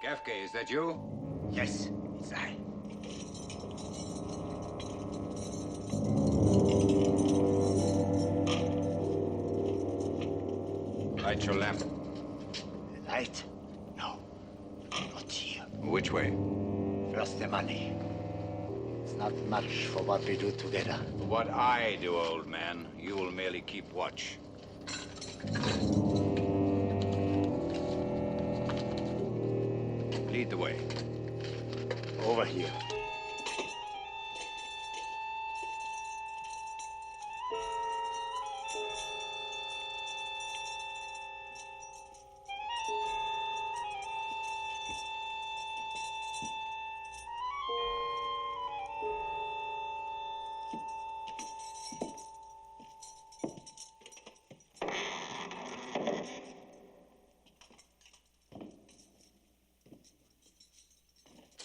Gefke, is that you? Yes, it's I. Light your lamp. Light? No, not here. Which way? First the money. It's not much for what we do together. What I do, old man, you will merely keep watch. Lead the way. Over here.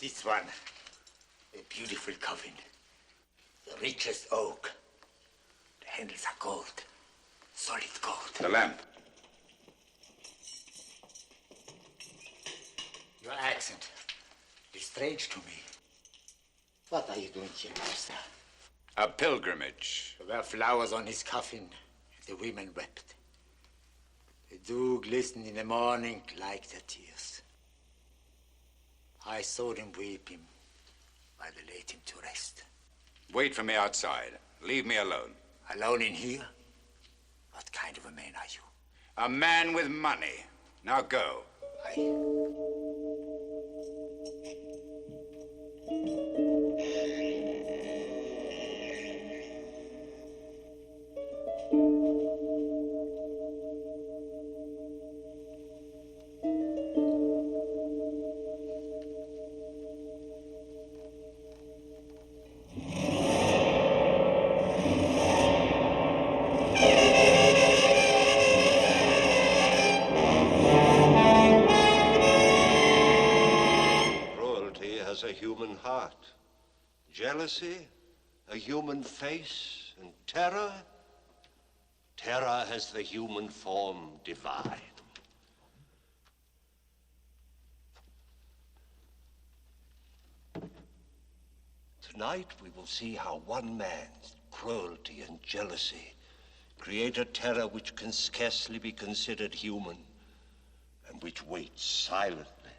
This one, a beautiful coffin. The richest oak. The handles are gold. Solid gold. The lamp. Your accent is strange to me. What are you doing here, master? A pilgrimage. There were flowers on his coffin. The women wept. The dew glistened in the morning like their tears. I saw them weeping while they laid him to rest. Wait for me outside. Leave me alone. Alone in here? What kind of a man are you? A man with money. Now go. A human heart, jealousy, a human face, and terror has the human form divine. Tonight we will see how one man's cruelty and jealousy create a terror which can scarcely be considered human, and which waits silently,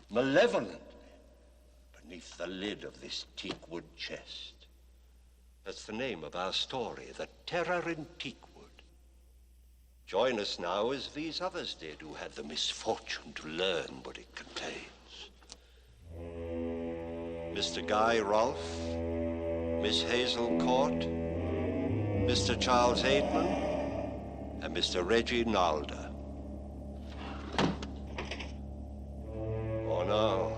malevolently, beneath the lid of this teakwood chest. That's the name of our story, The Terror in Teakwood. Join us now as these others did who had the misfortune to learn what it contains. Mr. Guy Rolfe, Miss Hazel Court, Mr. Charles Aidman, and Mr. Reggie Nalder. Oh, no.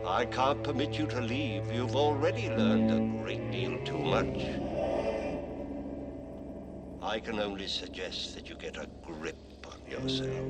I can't permit you to leave. You've already learned a great deal too much. I can only suggest that you get a grip on yourself.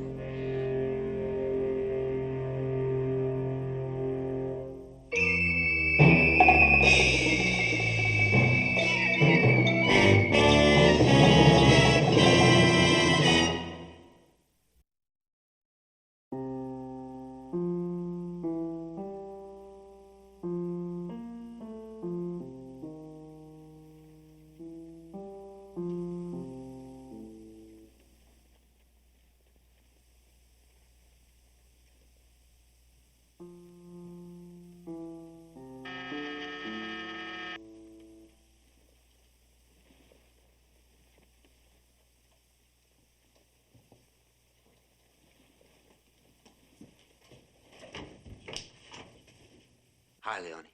Hi, Leonie.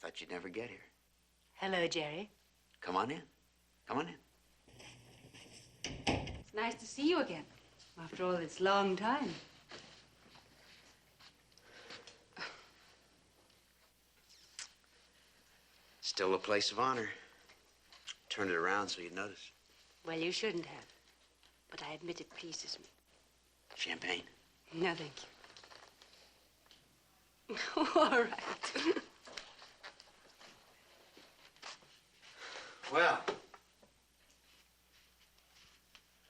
Thought you'd never get here. Hello, Jerry. Come on in. Come on in. It's nice to see you again, after all this long time. Still a place of honor. Turned it around so you'd notice. Well, you shouldn't have. But I admit it pleases me. Champagne? No, thank you. All right. Well,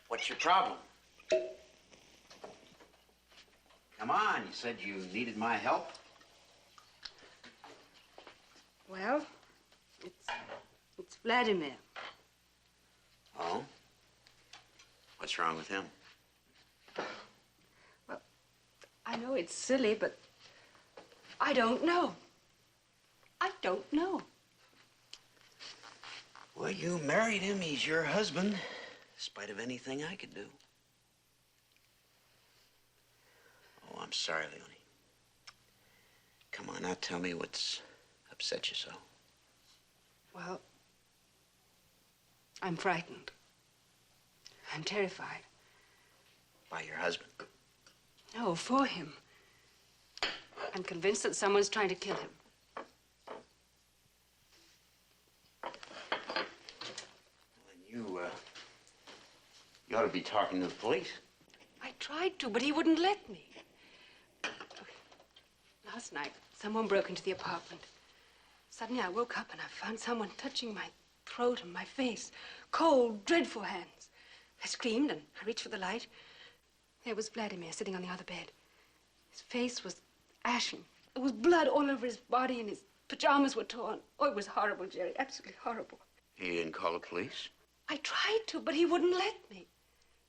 what's your problem? Come Come on, you said you needed my help. Well, it's Vladimir. Oh? What's wrong with him? Well, I know it's silly, but I don't know. I don't know. Well, you married him. He's your husband, in spite of anything I could do. Oh, I'm sorry, Leonie. Come on, now tell me what's upset you so. Well, I'm frightened. I'm terrified. By your husband? No, for him. I'm convinced that someone's trying to kill him. You ought to be talking to the police. I tried to, but he wouldn't let me. Last night, someone broke into the apartment. Suddenly, I woke up and I found someone touching my throat and my face. Cold, dreadful hands. I screamed and I reached for the light. There was Vladimir sitting on the other bed. His face was ashen. There was blood all over his body and his pajamas were torn. Oh, it was horrible, Jerry, absolutely horrible. You didn't call the police? I tried to, but he wouldn't let me.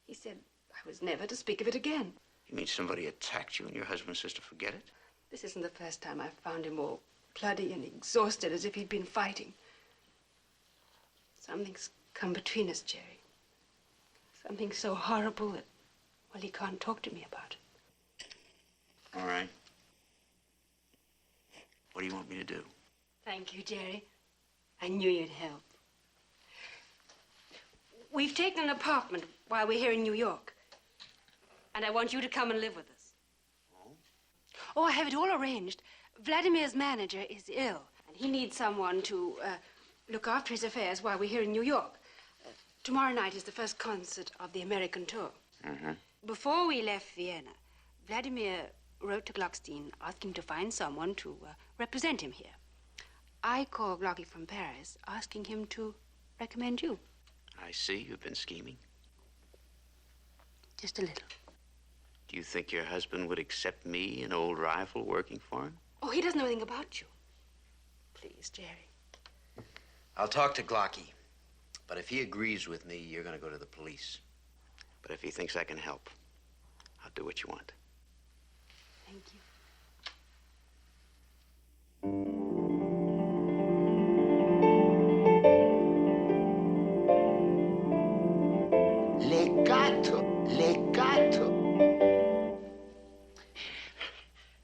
He said I was never to speak of it again. You mean somebody attacked you and your husband says to forget it? This isn't the first time I've found him all bloody and exhausted, as if he'd been fighting. Something's come between us, Jerry. Something so horrible that, well, he can't talk to me about it. All right. What do you want me to do? Thank you, Jerry. I knew you'd help. We've taken an apartment while we're here in New York. And I want you to come and live with us. Oh, I have it all arranged. Vladimir's manager is ill, and he needs someone to look after his affairs while we're here in New York. Tomorrow night is the first concert of the American tour. Mm-hmm. Before we left Vienna, Vladimir wrote to Glockstein asking him to find someone to represent him here. I called Glocky from Paris asking him to recommend you. I see you've been scheming. Just a little. Do you think your husband would accept me, an old rival, working for him? Oh, he doesn't know anything about you. Please, Jerry. I'll talk to Glocky. But if he agrees with me, you're going to go to the police. But if he thinks I can help, I'll do what you want. Thank you. Legato.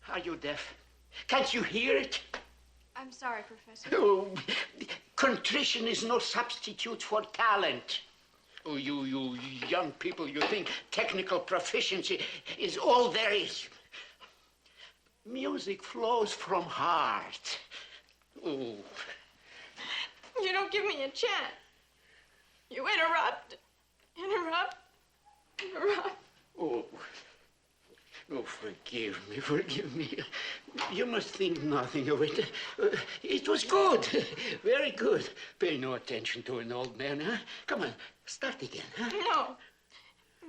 Are you deaf? Can't you hear it? I'm sorry, Professor. Oh, contrition is no substitute for talent. Oh, you young people, you think technical proficiency is all there is. Music flows from heart. Oh. You don't give me a chance. You interrupt. Oh. Oh, forgive me. You must think nothing of it. It was good, very good. Pay no attention to an old man, huh? Come on, start again, huh? No.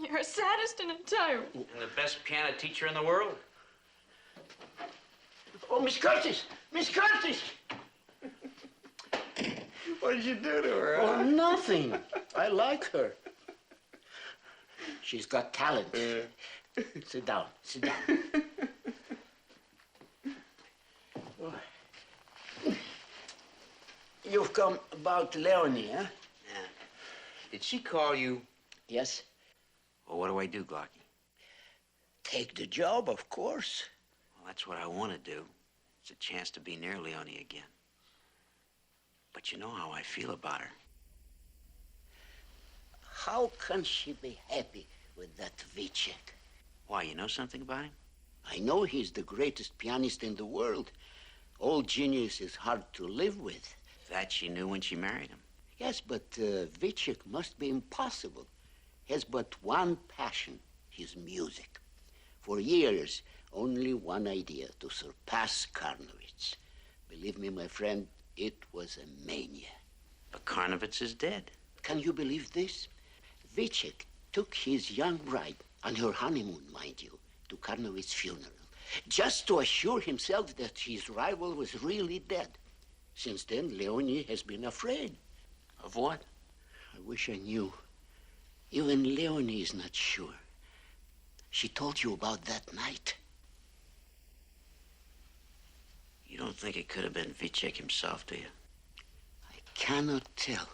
You're a sadist and a tyrant. And the best piano teacher in the world? Oh, Miss Curtis! Miss Curtis! What did you do to her? Oh, nothing. I like her. She's got talent. Sit down. Oh. You've come about Leonie, huh? Yeah. Did she call you? Yes. Well, what do I do, Glocky? Take the job, of course. Well, that's what I want to do. It's a chance to be near Leonie again. But you know how I feel about her. How can she be happy with that Vicek? Why, you know something about him? I know he's the greatest pianist in the world. All genius is hard to live with. That she knew when she married him. Yes, but Vicek must be impossible. He has but one passion, his music. For years, only one idea, to surpass Karnovitz. Believe me, my friend, it was a mania. But Karnovitz is dead. Can you believe this? Vicek took his young bride, on her honeymoon, mind you, to Karnowitz's funeral, just to assure himself that his rival was really dead. Since then, Leonie has been afraid. Of what? I wish I knew. Even Leonie is not sure. She told you about that night. You don't think it could have been Vicek himself, do you? I cannot tell.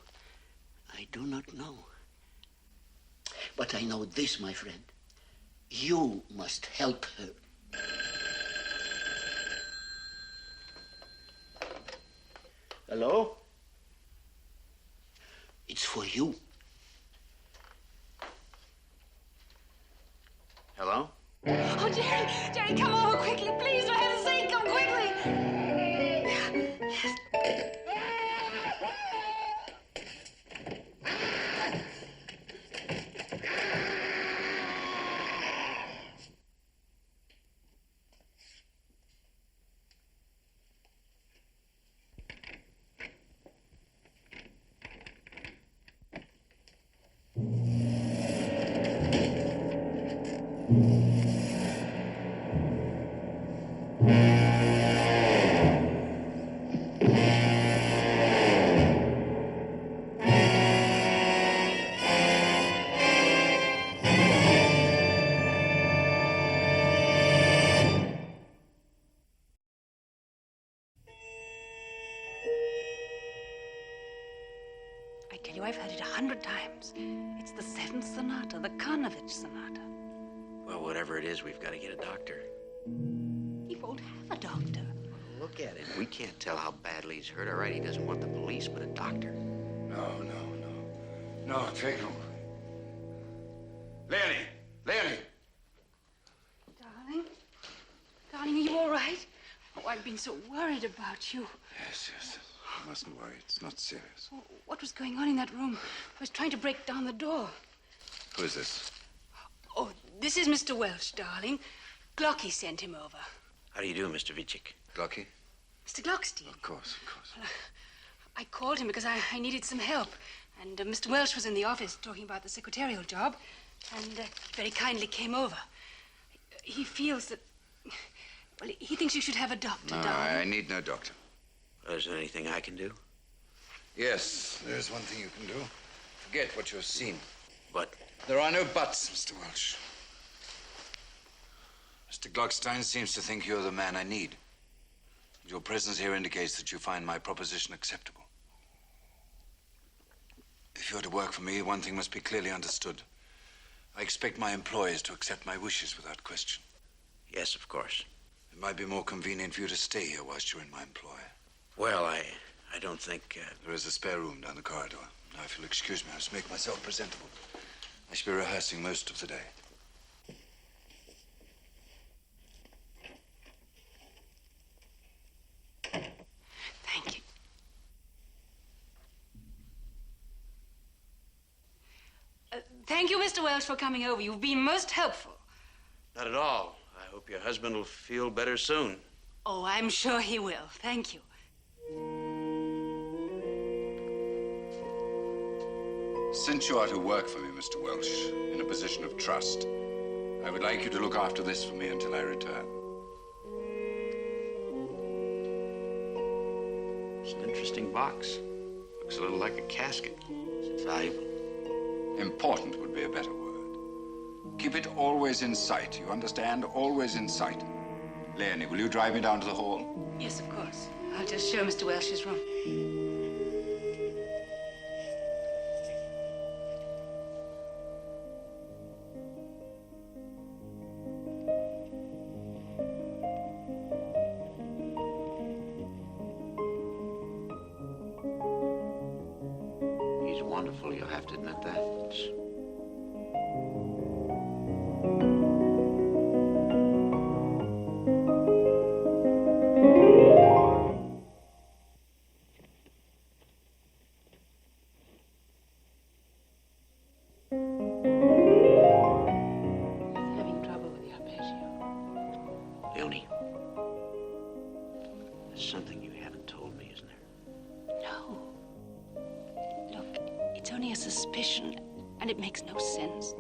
I do not know. But I know this, my friend. You must help her. Hello? It's for you. Hello? Oh, Jerry! Jerry, come over quickly, please, for heaven's sake, come quickly! Yes. I tell you, I've heard it 100 times. It's the 7th sonata, the Karnovich sonata. Well, whatever it is, we've got to get a doctor. He won't have a doctor. Look at it. We can't tell how badly he's hurt. All right, he doesn't want the police, but a doctor. No, take him. Leonie! Leonie! Darling? Darling, are you all right? Oh, I've been so worried about you. Yes. You mustn't worry. It's not serious. Oh, what was going on in that room? I was trying to break down the door. Who is this? Oh, this is Mr. Welsh, darling. Glocky sent him over. How do you do, Mr. Vicek? Glocky? Mr. Glockstein. Of course. Well, I called him because I needed some help. And Mr. Welsh was in the office talking about the secretarial job. And very kindly came over. He feels that... Well, he thinks you should have a doctor, No, darling. I need no doctor. Well, is there anything I can do? Yes, there's one thing you can do. Forget what you've seen. But There are no buts, Mr. Welsh. Mr. Glockstein seems to think you're the man I need. Your presence here indicates that you find my proposition acceptable. If you're to work for me, one thing must be clearly understood. I expect my employers to accept my wishes without question. yes, of course. It might be more convenient for you to stay here whilst you're in my employ. Well, I don't think... There is a spare room down the corridor. Now, if you'll excuse me, I must make myself presentable. I shall be rehearsing most of the day. Thank you. Thank you, Mr. Welsh, for coming over. You've been most helpful. Not at all. I hope your husband will feel better soon. Oh, I'm sure he will. Thank you. Since you are to work for me, Mr. Welsh, in a position of trust, I would like you to look after this for me until I return. It's an interesting box. Looks a little like a casket. Is it valuable? Important would be a better word. Keep it always in sight, you understand? Always in sight. Leonie, will you drive me down to the hall? Yes, of course. I'll just show Mr. Welsh's room. He's wonderful, you'll have to admit that. Having trouble with the arpeggio. Leonie, there's something you haven't told me, isn't there? No. Look, it's only a suspicion, and it makes no sense.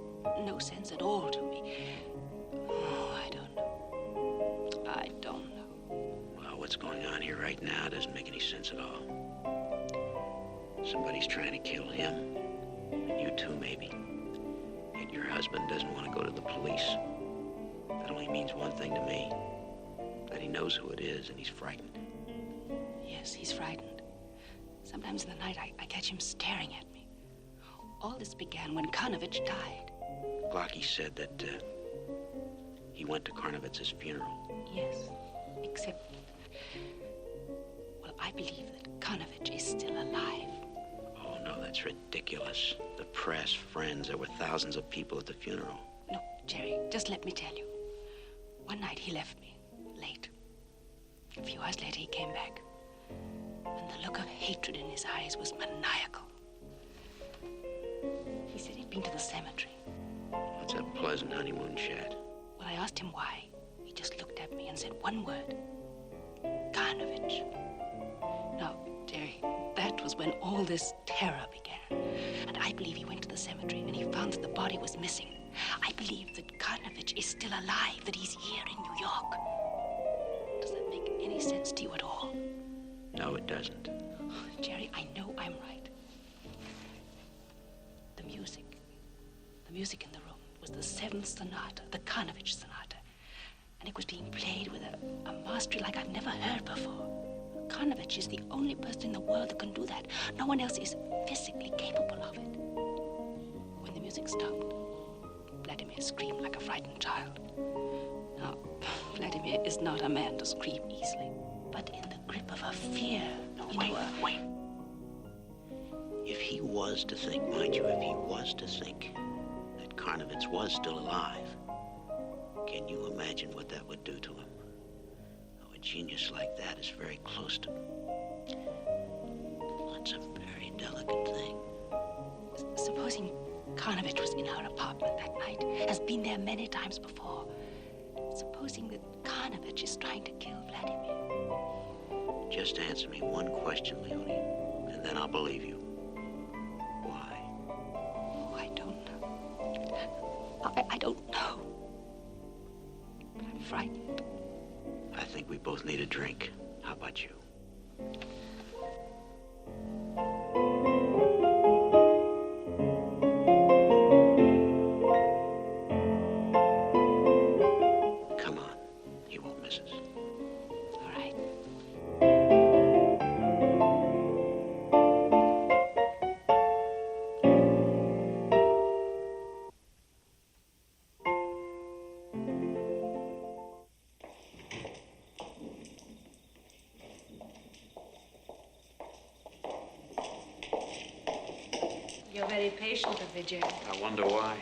No sense at all to me. Oh, I what's going on here right now doesn't make any sense at all. Somebody's trying to kill him, and you too, maybe. Yet your husband doesn't want to go to the police. That only means one thing to me, that he knows who it is, and he's frightened. Yes, he's frightened. Sometimes in the night, I catch him staring at me. All this began when Karnovich died. Glocky said that he went to Karnovitz's funeral. Yes, except... Well, I believe that Karnovich is still alive. Oh, no, that's ridiculous. The press, friends, there were thousands of people at the funeral. No, Jerry, just let me tell you. One night he left me, late. A few hours later he came back. And the look of hatred in his eyes was maniacal. He said he'd been to the cemetery. It's a pleasant honeymoon chat. Well, I asked him why. He just looked at me and said one word. Karnovich. Now, Jerry, that was when all this terror began. And I believe he went to the cemetery and he found that the body was missing. I believe that Karnovich is still alive, that he's here in New York. Does that make any sense to you at all? No, it doesn't. Jerry, I know I'm right. The music in the room was the seventh sonata, the Karnovich sonata. And it was being played with a mastery like I've never heard before. Karnovich is the only person in the world that can do that. No one else is physically capable of it. When the music stopped, Vladimir screamed like a frightened child. Now, Vladimir is not a man to scream easily, but in the grip of a fear. No, wait. If he was to think, mind you, if he was to think that Karnovitz was still alive, can you imagine what that would do to him? Oh, a genius like that is very close to him. It's a very delicate thing. Supposing Karnovich was in our apartment that night, has been there many times before. Supposing that Karnovich is trying to kill Vladimir. Just answer me one question, Leonie, and then I'll believe you. Why? Oh, I don't know. I don't know. But I'm frightened. I think we both need a drink. How about you? Come on. He won't miss us. All right. You're very patient with me, Jerry. I wonder why.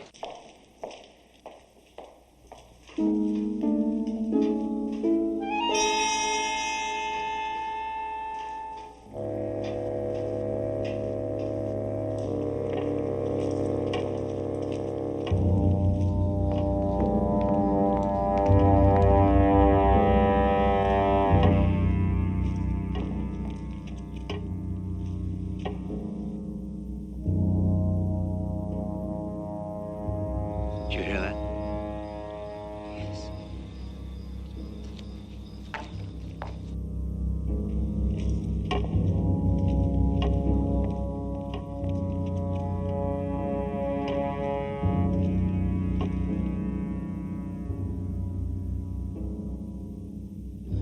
Did you hear that? Yes. I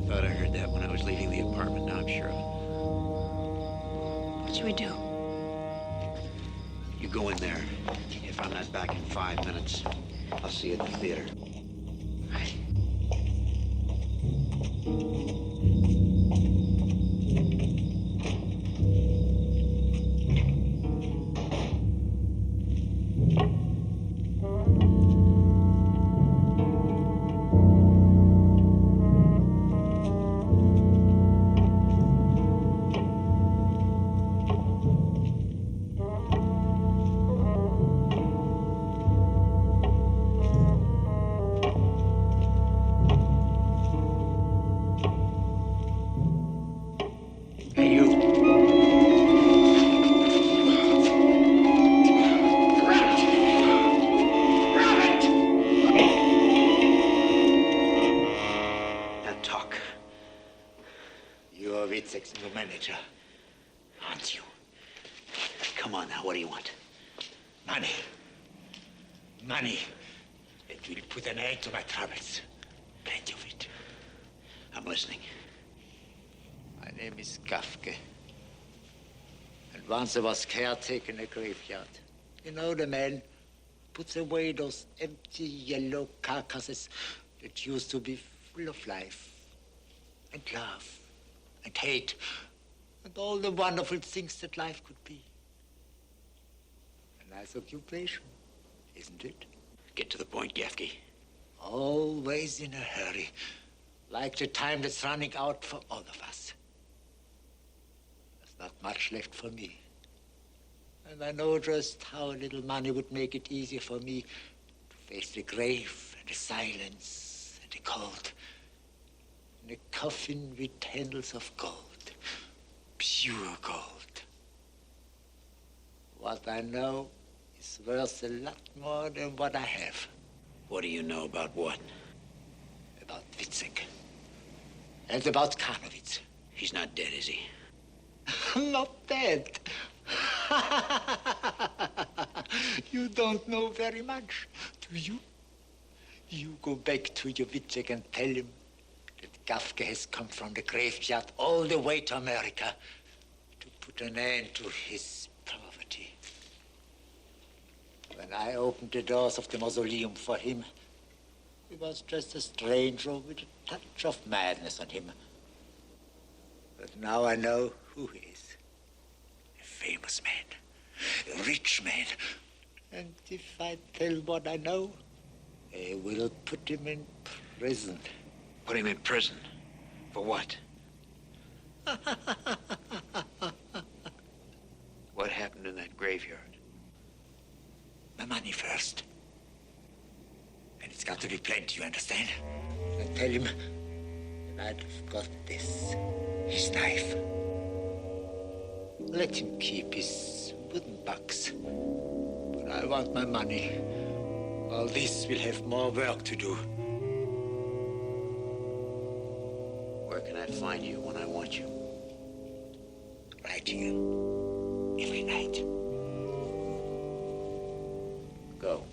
thought I heard that when I was leaving the apartment. Now I'm sure of it. What should we do? You go in there. If I'm not back in 5 minutes, I'll see you at the theater. Right. money. It will put an end to my troubles. Plenty of it. I'm listening. My name is Kafke. And once I was caretaker in a graveyard. You know the man puts away those empty yellow carcasses that used to be full of life and love and hate and all the wonderful things that life could be. A nice occupation, isn't it? Get to the point, Gafke. Always in a hurry, like the time that's running out for all of us. There's not much left for me. And I know just how a little money would make it easier for me to face the grave and the silence and the cold. In a coffin with handles of gold, pure gold. What I know is worth a lot more than what I have. What do you know about what? About Witzek. And about Karnowitz. He's not dead, is he? Not dead. You don't know very much, do you? You go back to your Witzek and tell him that Kafka has come from the graveyard all the way to America to put an end to his poverty. When I opened the doors of the mausoleum for him, he was just a stranger with a touch of madness on him. But now I know who he is. A famous man, a rich man. And if I tell what I know, I will put him in prison. Put him in prison? For what? What happened in that graveyard? My money first. And it's got to be plenty, you understand? I tell him that I've got this, his knife. Let him keep his wooden box. But I want my money. All this will have more work to do. Where can I find you when I want you? Right here. Every night. Go.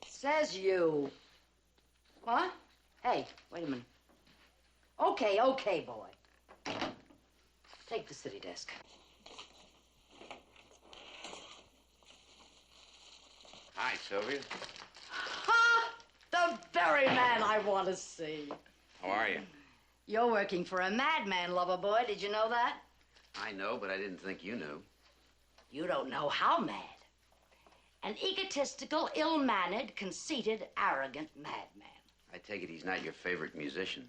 Says you. What? Hey, wait a minute. Okay, boy. Take the city desk. Hi, Sylvia. Ha! The very man I want to see. How are you? You're working for a madman, lover boy. Did you know that? I know, but I didn't think you knew. You don't know how mad. An egotistical, ill-mannered, conceited, arrogant madman. I take it he's not your favorite musician.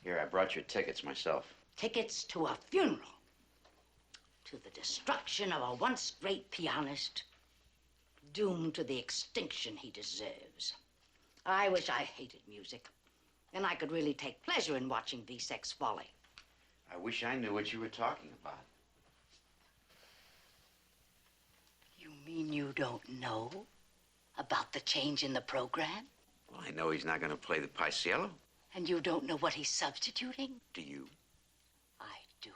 Here, I brought your tickets myself. Tickets to a funeral. To the destruction of a once great pianist, doomed to the extinction he deserves. I wish I hated music. Then I could really take pleasure in watching Witzek's folly. I wish I knew what you were talking about. You mean you don't know? About the change in the program? Well, I know he's not going to play the Paisiello. And you don't know what he's substituting? Do you? I do.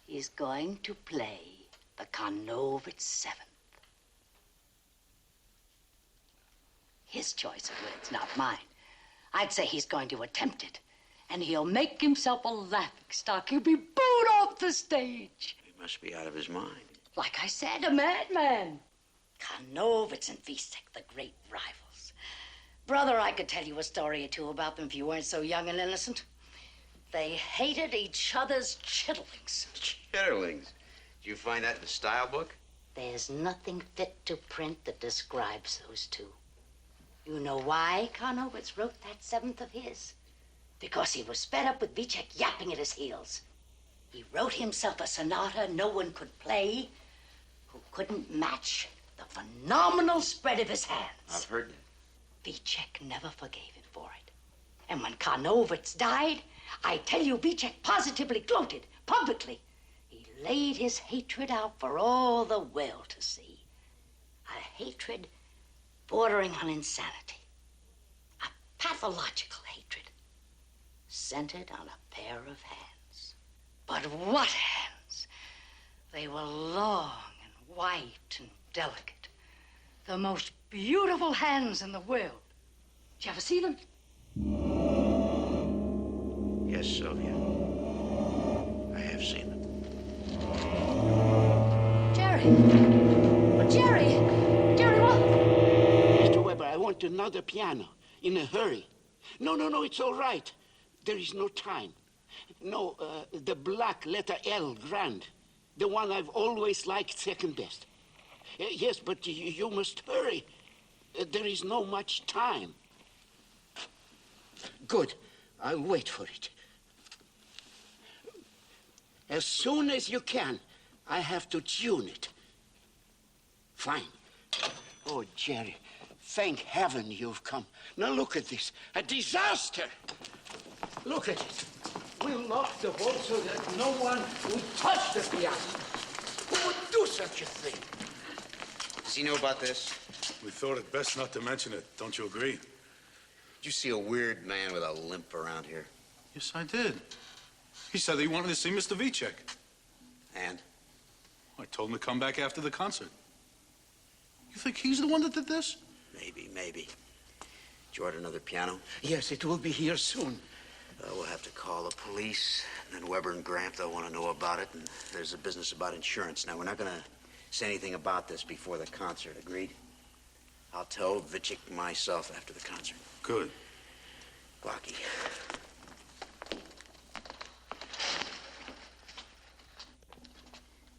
He's going to play the Carnovitz Seventh. His choice of words, not mine. I'd say he's going to attempt it. And he'll make himself a laughingstock. He'll be booed off the stage. He must be out of his mind. Like I said, a madman. Carnovitz and Vicek, the great rivals. Brother, I could tell you a story or two about them if you weren't so young and innocent. They hated each other's chitterlings. Chitterlings? Did you find that in the style book? There's nothing fit to print that describes those two. You know why Carnovitz wrote that seventh of his? Because he was fed up with Vicek yapping at his heels. He wrote himself a sonata no one could play, who couldn't match the phenomenal spread of his hands. I've heard that. Vicek never forgave him for it. And when Carnovitz died, I tell you, Vicek positively gloated, publicly. He laid his hatred out for all the world to see. A hatred bordering on insanity. A pathological hatred. Centered on a pair of hands. But what hands? They were long and white and delicate. The most beautiful hands in the world. Did you ever see them? Yes, Sylvia. I have seen them. Jerry! Oh, Jerry! Jerry, what? Mr. Weber, I want another piano in a hurry. No, it's all right. There is no time. No, the black letter L, grand. The one I've always liked second best. Yes, but you must hurry. There is no much time. Good. I'll wait for it. As soon as you can, I have to tune it. Fine. Oh, Jerry, thank heaven you've come. Now look at this. A disaster. Look at it. We'll lock the vault so that no one will touch the piano. Who would do such a thing? Does he know about this? We thought it best not to mention it. Don't you agree? Did you see a weird man with a limp around here? Yes, I did. He said that he wanted to see Mr. Vicek. And? I told him to come back after the concert. You think he's the one that did this? Maybe. Did you order another piano? Yes, it will be here soon. We'll have to call the police, and then Weber and Gramp, they'll want to know about it, and there's a business about insurance. Now, we're not going to say anything about this before the concert, agreed? I'll tell Vicek myself after the concert. Good. Glocky.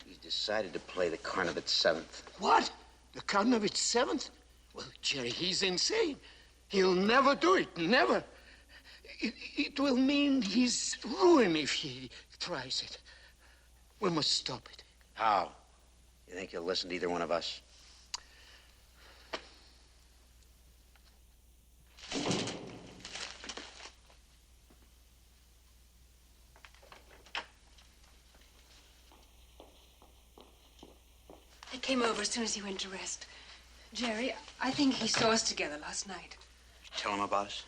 He's decided to play the Carnovitz Seventh. What? The Carnovitz Seventh? Well, Jerry, he's insane. He'll never do it, never. It will mean his ruin if he tries it. We must stop it. How? You think he'll listen to either one of us? I came over as soon as he went to rest. Jerry, I think he saw us together last night. Tell him about us?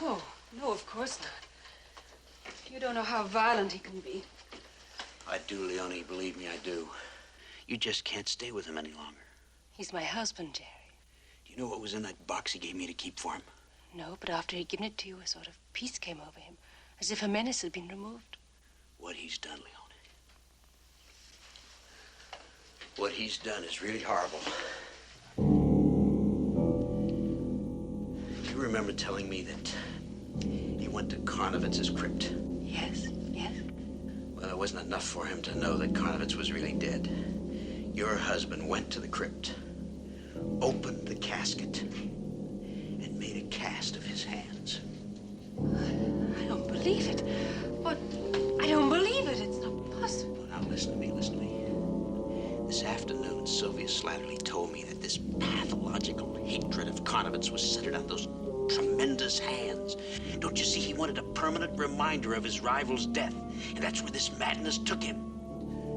No, of course not. You don't know how violent he can be. I do, Leonie. Believe me, I do. You just can't stay with him any longer. He's my husband, Jerry. Do you know what was in that box he gave me to keep for him? No, but after he'd given it to you, a sort of peace came over him, as if a menace had been removed. What he's done, Leonie. What he's done is really horrible. You remember telling me that he went to Carnovitz's crypt? Yes. Well, it wasn't enough for him to know that Carnovitz was really dead. Your husband went to the crypt, opened the casket, and made a cast of his hands. I don't believe it. But I don't believe it. It's not possible. Now, listen to me. This afternoon, Sylvia Slatterly told me that this pathological hatred of Carnovitz was centered on those tremendous hands. Don't you see, he wanted a permanent reminder of his rival's death. And that's where this madness took him.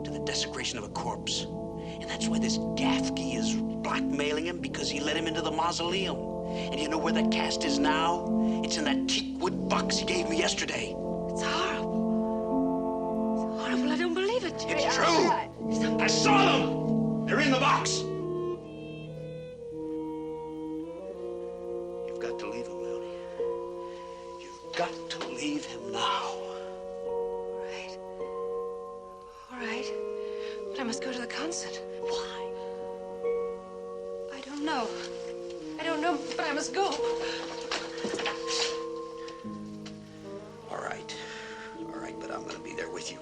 To the desecration of a corpse. And that's why this Gafke is blackmailing him, because he let him into the mausoleum. And you know where that cast is now? It's in that teak wood box he gave me yesterday. It's horrible. It's horrible. I don't believe it, Jerry. It's true. I saw them. They're in the box. You've got to leave him, Mountie. You've got to leave him now. All right. All right. But I must go to the concert. Why? I don't know. I don't know, but I must go. All right, but I'm gonna be there with you.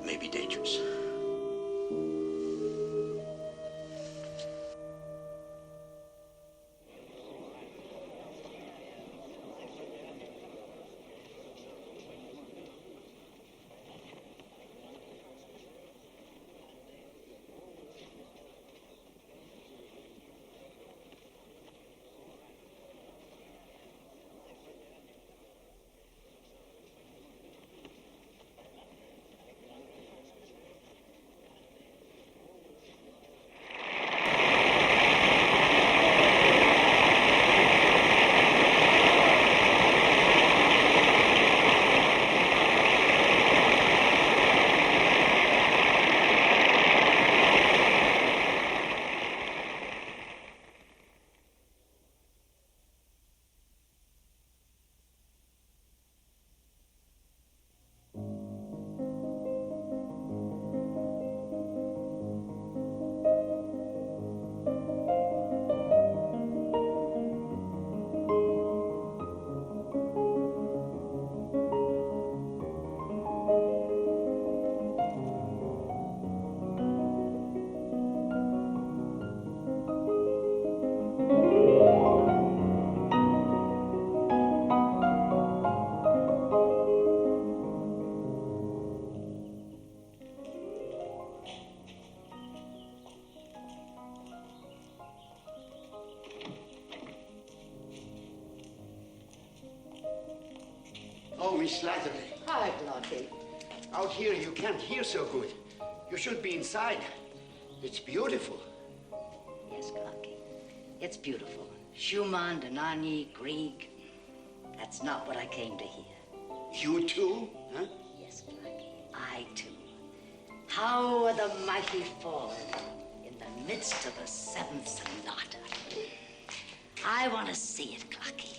It may be dangerous. Oh, Miss Slattery. Hi, Blotty. Out here you can't hear so good. You should be inside. It's beautiful. Yes, Clarky. It's beautiful. Schumann, Denani, Grieg. That's not what I came to hear. You too, huh? Yes, Clarky. I too. How are the mighty fallen in the midst of the seventh sonata? I want to see it, Clarky.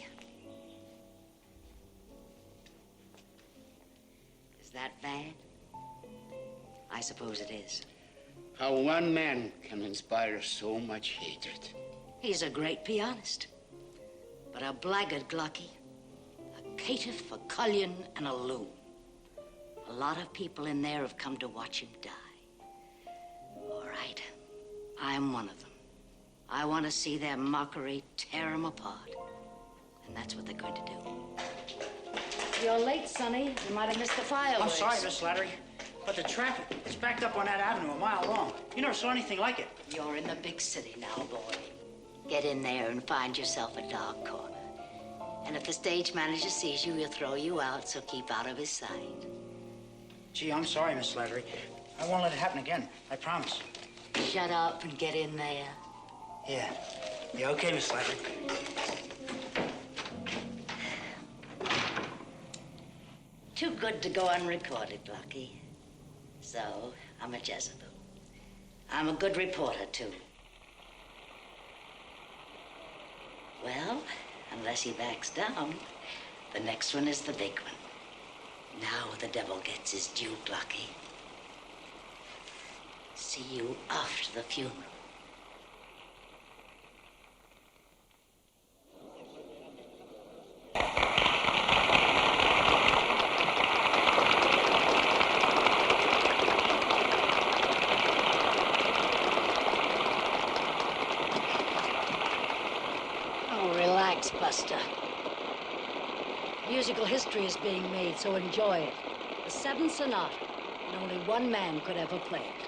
Is that Van? I suppose it is. How one man can inspire so much hatred. He's a great pianist, but a blackguard, Glucky. A caitiff for cullion and a loon. A lot of people in there have come to watch him die. All right, I'm one of them. I want to see their mockery tear him apart. And that's what they're going to do. You're late, Sonny. You might have missed the fireworks. I'm sorry, Miss Slattery, but the traffic is backed up on that avenue a mile long. You never saw anything like it. You're in the big city now, boy. Get in there and find yourself a dark corner. And if the stage manager sees you, he'll throw you out, so keep out of his sight. Gee, I'm sorry, Miss Slattery. I won't let it happen again. I promise. Shut up and get in there. Yeah. Yeah, okay, Miss Slattery. Too good to go unrecorded, Lucky. So, I'm a Jezebel. I'm a good reporter, too. Well, unless he backs down, the next one is the big one. Now the devil gets his due, Lucky. See you after the funeral. Buster. Musical history is being made, so enjoy it. The Seventh Sonata, and only one man could ever play it.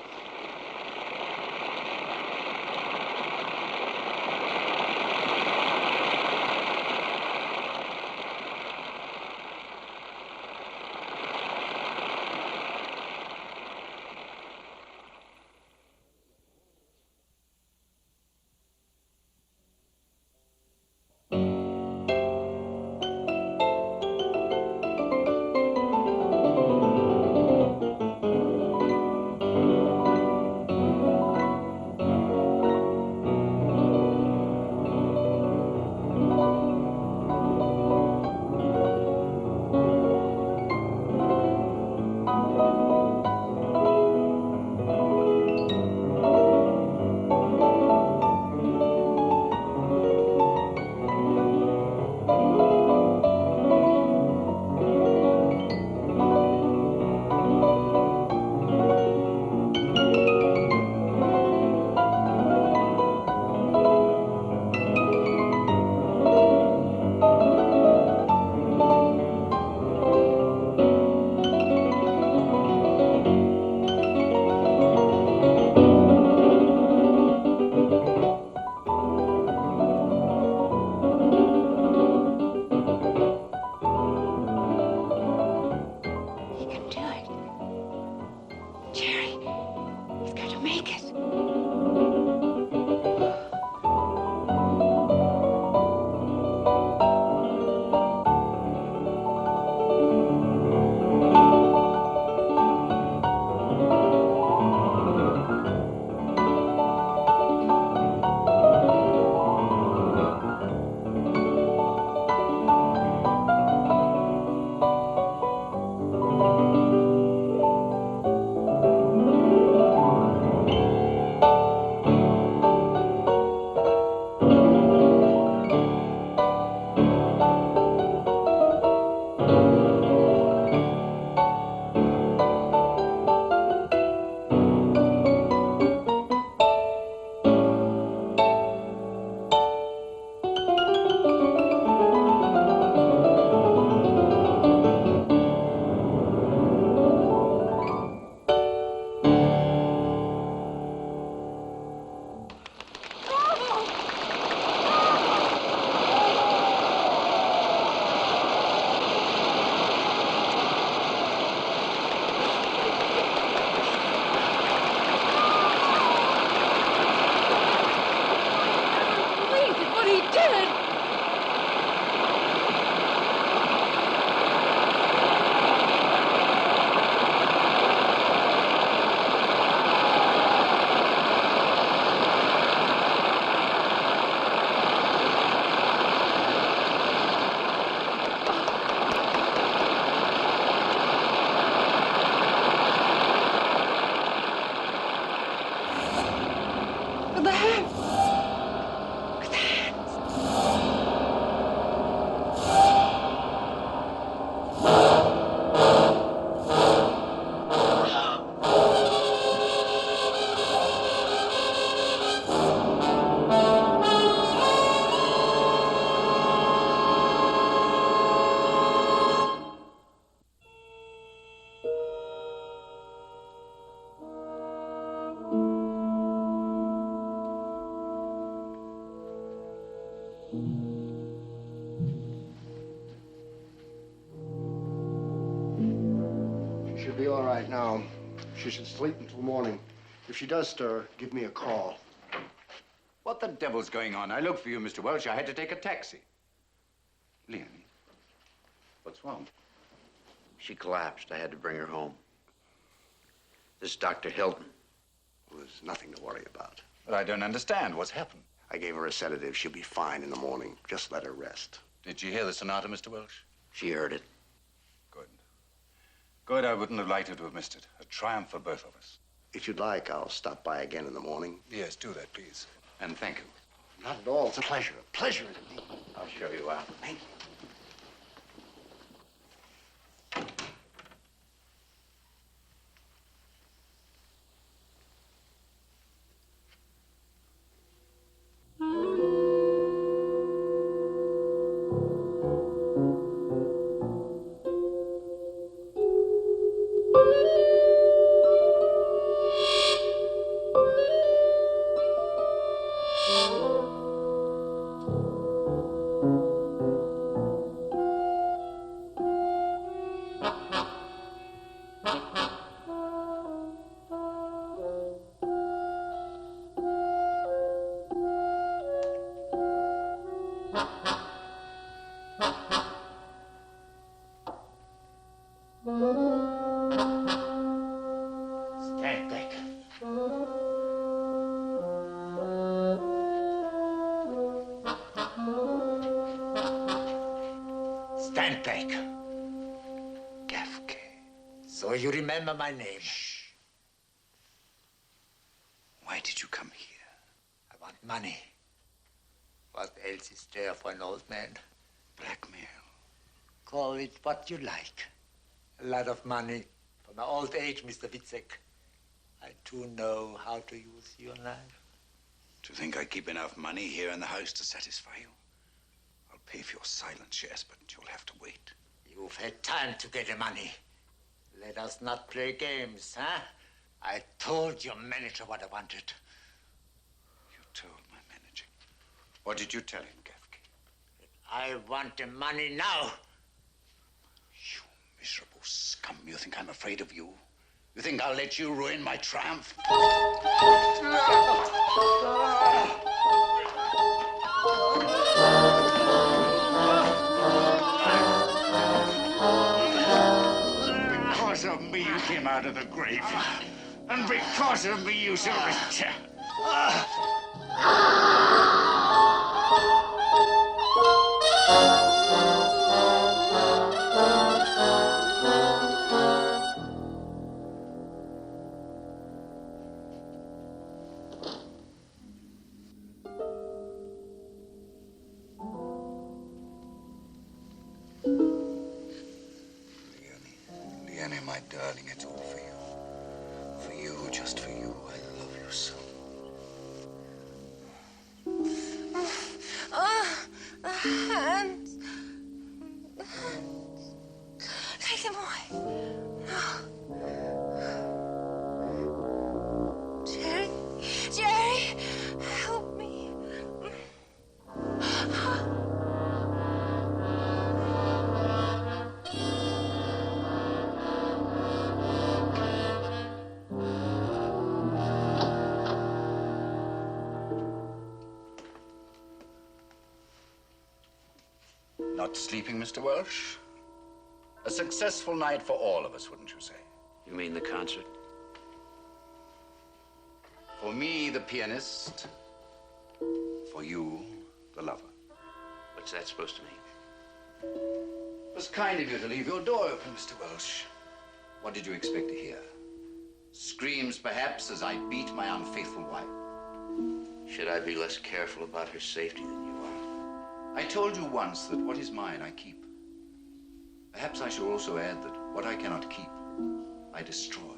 now. She should sleep until morning. If she does stir, give me a call. What the devil's going on? I looked for you, Mr. Welch. I had to take a taxi. Leonie, what's wrong? She collapsed. I had to bring her home. This is Dr. Hilton. There's nothing to worry about. But I don't understand. What's happened? I gave her a sedative. She'll be fine in the morning. Just let her rest. Did she hear the sonata, Mr. Welch? She heard it. Good. Good. I wouldn't have liked her to have missed it. A triumph for both of us. If you'd like, I'll stop by again in the morning. Yes, do that, please. And thank you. Not at all. It's a pleasure. A pleasure indeed. I'll show you out. Thank you. Stand back. Stand back. Gafke. So you remember my name? Shh. Why did you come here? I want money. What else is there for an old man? Blackmail. Call it what you like. A lot of money for my old age, Mr. Witzek. I too know how to use your knife. Do you think I keep enough money here in the house to satisfy you? I'll pay for your silence, yes, but you'll have to wait. You've had time to get the money. Let us not play games, huh? I told your manager what I wanted. You told my manager. What did you tell him, Gafke? I want the money now. You miserable scum. You think I'm afraid of you? You think I'll let you ruin my triumph? Because of me, you came out of the grave. And because of me, you shall return. Leonie, my darling, it's all for you. For you, just for you. I love you so. The hands. The hands. Take them away. No. Jerry. Jerry, help me. Not sleeping, Mr. Welsh? A successful night for all of us, wouldn't you say? You mean the concert? For me, the pianist. For you, the lover. What's that supposed to mean? It was kind of you to leave your door open, Mr. Welsh. What did you expect to hear? Screams, perhaps, as I beat my unfaithful wife? Should I be less careful about her safety than you are? I told you once that what is mine, I keep. Perhaps I shall also add that what I cannot keep, I destroy.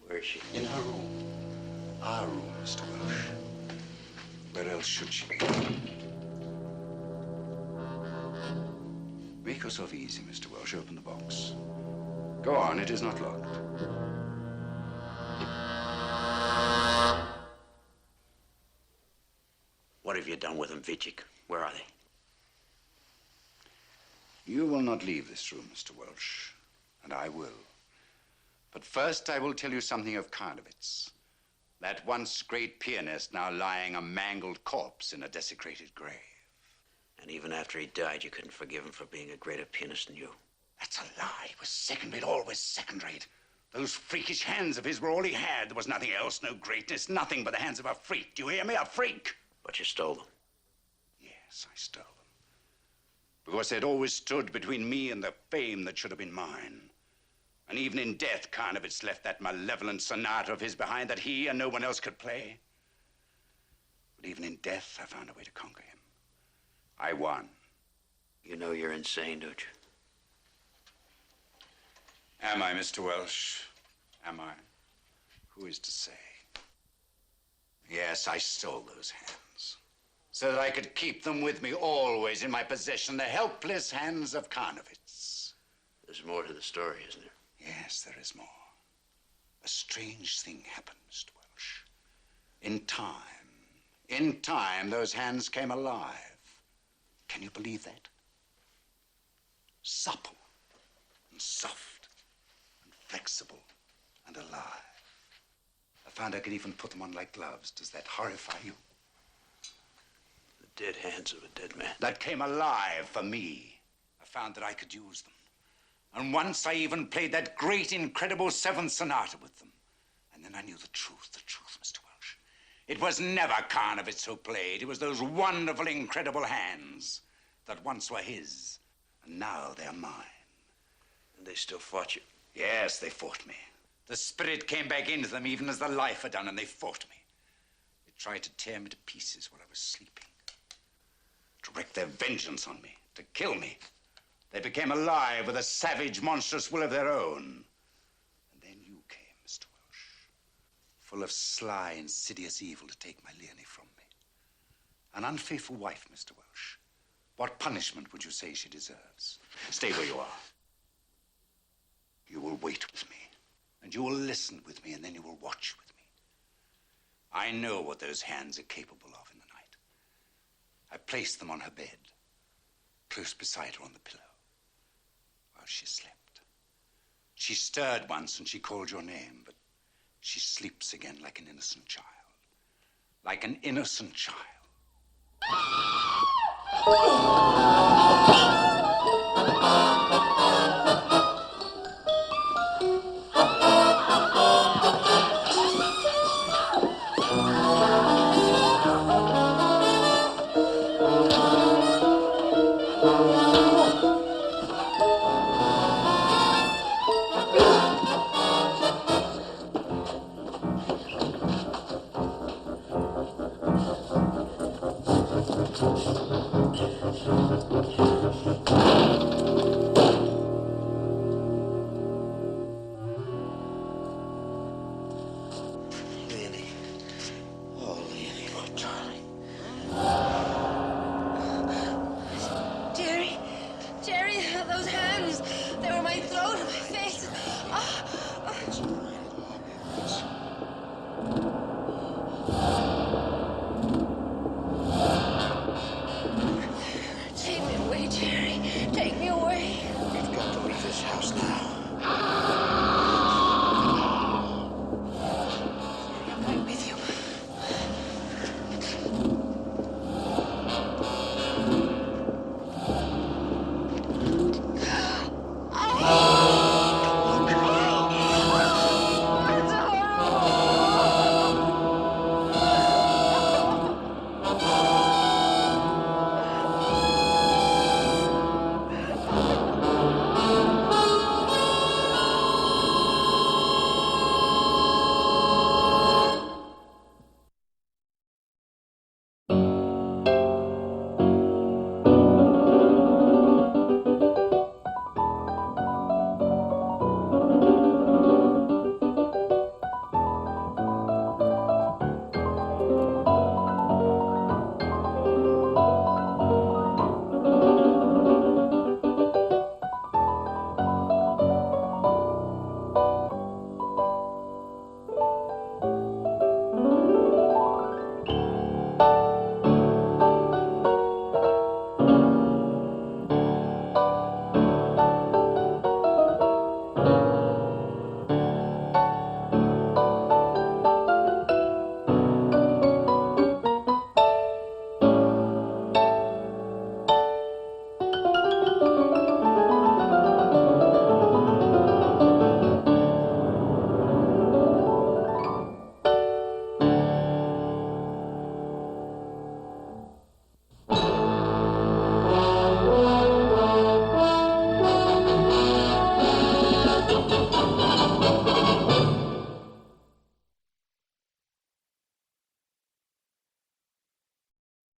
Where is she? In her room. Our room, Mr. Welsh. Where else should she be? Make yourself easy, Mr. Welsh. Open the box. Go on, it is not locked. What have you done with them, Vicek? Where are they? You will not leave this room, Mr. Welsh, and I will. But first, I will tell you something of Karnowitz. That once great pianist now lying a mangled corpse in a desecrated grave. And even after he died, you couldn't forgive him for being a greater pianist than you. That's a lie. He was second-rate, always second-rate. Those freakish hands of his were all he had. There was nothing else, no greatness, nothing but the hands of a freak. Do you hear me? A freak. But you stole them. Yes, I stole them. Because they'd always stood between me and the fame that should have been mine. And even in death, Karnowitz left that malevolent sonata of his behind that he and no one else could play. But even in death, I found a way to conquer him. I won. You know you're insane, don't you? Am I, Mr. Welsh? Am I? Who is to say? Yes, I stole those hands, so that I could keep them with me always in my possession, the helpless hands of Karnowitz. There's more to the story, isn't there? Yes, there is more. A strange thing happened, Mr. Welsh. In time, those hands came alive. Can you believe that? Supple and soft and flexible and alive. I found I could even put them on like gloves. Does that horrify you? The dead hands of a dead man. That came alive for me. I found that I could use them. And once I even played that great, incredible seventh sonata with them. And then I knew the truth, Mr. Welsh. It was never Karnowitz who played. It was those wonderful, incredible hands that once were his, and now they're mine. And they still fought you? Yes, they fought me. The spirit came back into them even as the life had done, and they fought me. They tried to tear me to pieces while I was sleeping, to wreak their vengeance on me, to kill me. They became alive with a savage, monstrous will of their own. And then you came, Mr. Welsh, full of sly, insidious evil to take my Leonie from me. An unfaithful wife, Mr. Welsh. What punishment would you say she deserves? Stay where you are. You will wait with me, and you will listen with me, and then you will watch with me. I know what those hands are capable of in the night. I placed them on her bed, close beside her on the pillow, while she slept. She stirred once and she called your name, but she sleeps again like an innocent child. Like an innocent child. Oh!